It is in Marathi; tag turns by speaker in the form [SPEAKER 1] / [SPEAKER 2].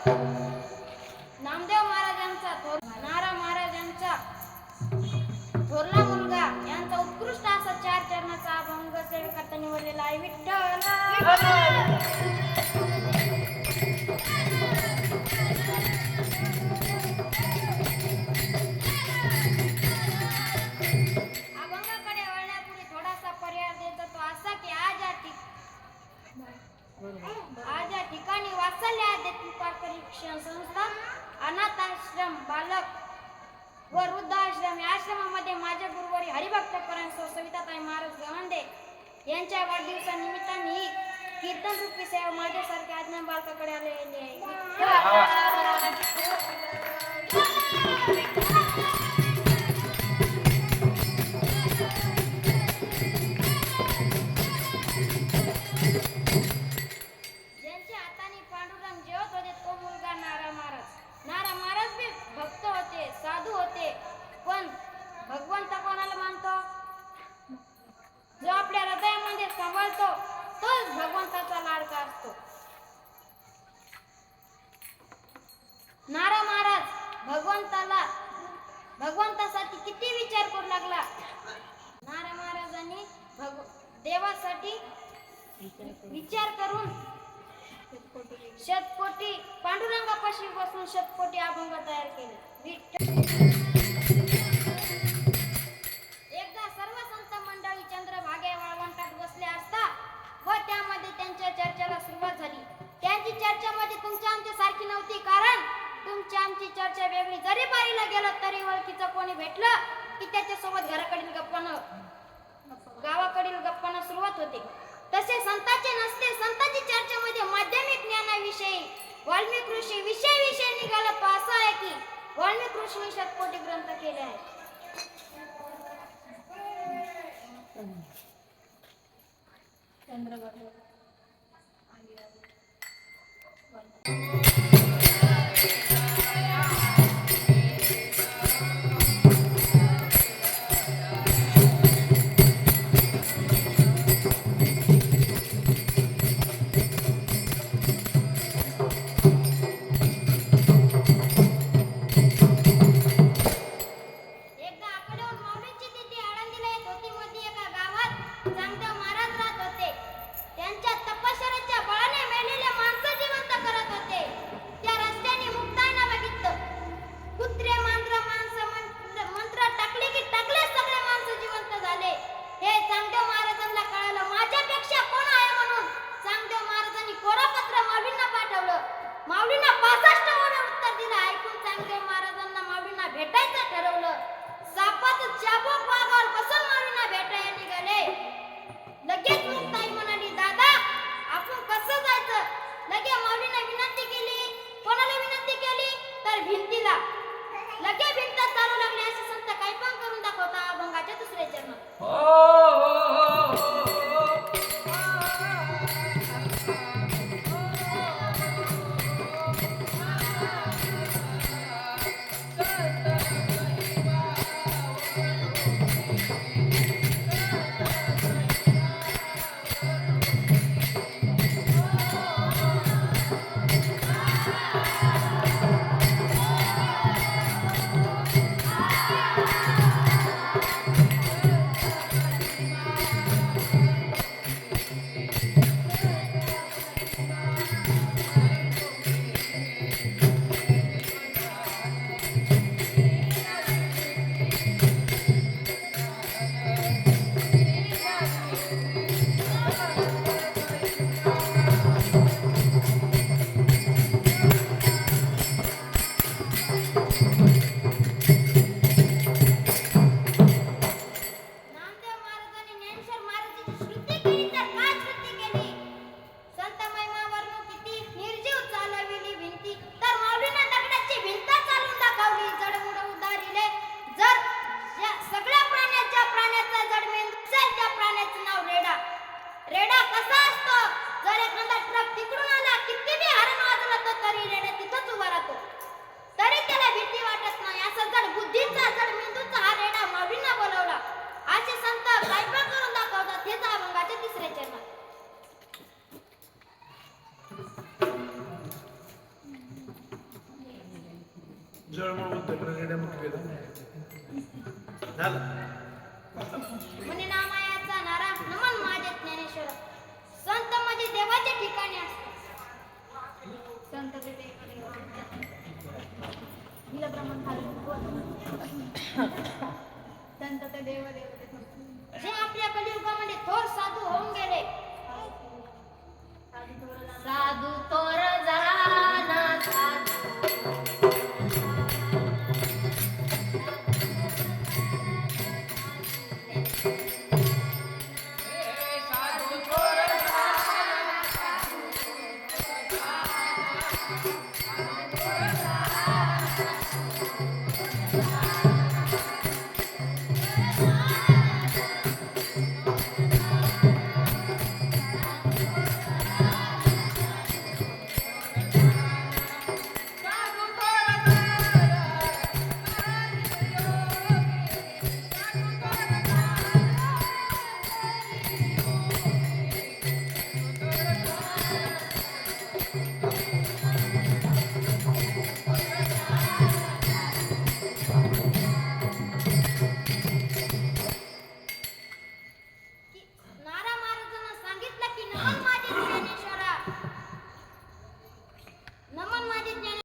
[SPEAKER 1] नामदेव महाराजांचा नारा महाराजांचा थोरला मुलगा यांचा उत्कृष्ट असा 4 चरणाचा अभंग सेवेकरता निवडलेला आहे. विठ्ठल अभंगाकडे वळण्यापूर्वी थोडासा पर्याय देतो तो असा की आज या ठिकाणी वात्सल्य आध्यात्मिक परीक्षण संस्था, अनाथ आश्रम, बालक व वृद्ध आश्रम या आश्रमामध्ये माझ्या गुरुवारी हरिभक्त परायण सविताताई महाराज गवंडे यांच्या वाढदिवसानिमित्ताने ही कीर्तन रूपी सेवा माझ्यासारख्या अज्ञान बालकाकडे आलेली आहे. ज्यांच्या हाताने पांडुरंग जेवत होते तो मुलगा नारा महाराज. नारा महाराज बी भक्त होते, साधू होते, पण भगवंत कोणाला मानतो? जो आपल्या हृदयामध्ये सांभाळतो तोच भगवंताचा लाडका असतो. नारा महाराज भगवंतासाठी किती विचार करू लागला. नारा महाराजांनी देवासाठी विचार करून शतकोटी पांडुरंगापाशी बसून शतकोटी अभंग तयार केले. एकदा सर्व संत मंडळी चंद्रभागे वाळवंटात बसले असता व त्यामध्ये त्यांच्या चर्चेला सुरुवात झाली. त्यांची चर्चा मध्ये तुमच्या आमच्या सारखी नव्हती, कारण तुमची आमची चर्चा वेगळी. जरी बारीला गेलो तरी ओळखीचं कोणी भेटलं की त्याच्यासोबत घराकडील गावाकडील गप्पांना सुरुवात होते. तसे संतांचे नसते. संतांची चर्चेमध्ये माध्यमिक ज्ञानाविषयी वाल्मिक ऋषी विषय निघाला तो असा आहे की वाल्मिक ऋषीने शतकोटी ग्रंथ केले आहेत.
[SPEAKER 2] म्हणतोय प्रगड्या मुख्य झालं.
[SPEAKER 1] म्हणे नामायाचा नारा नमन माझे ज्ञानेश्वर. संत म्हणजे देवाच्या ठिकाणी असतात. संत ते हिला ब्राह्मण संत ते देव जे आपल्या कलियुगामध्ये थोर साधू होऊन गेले. साधू थोर झाला साधू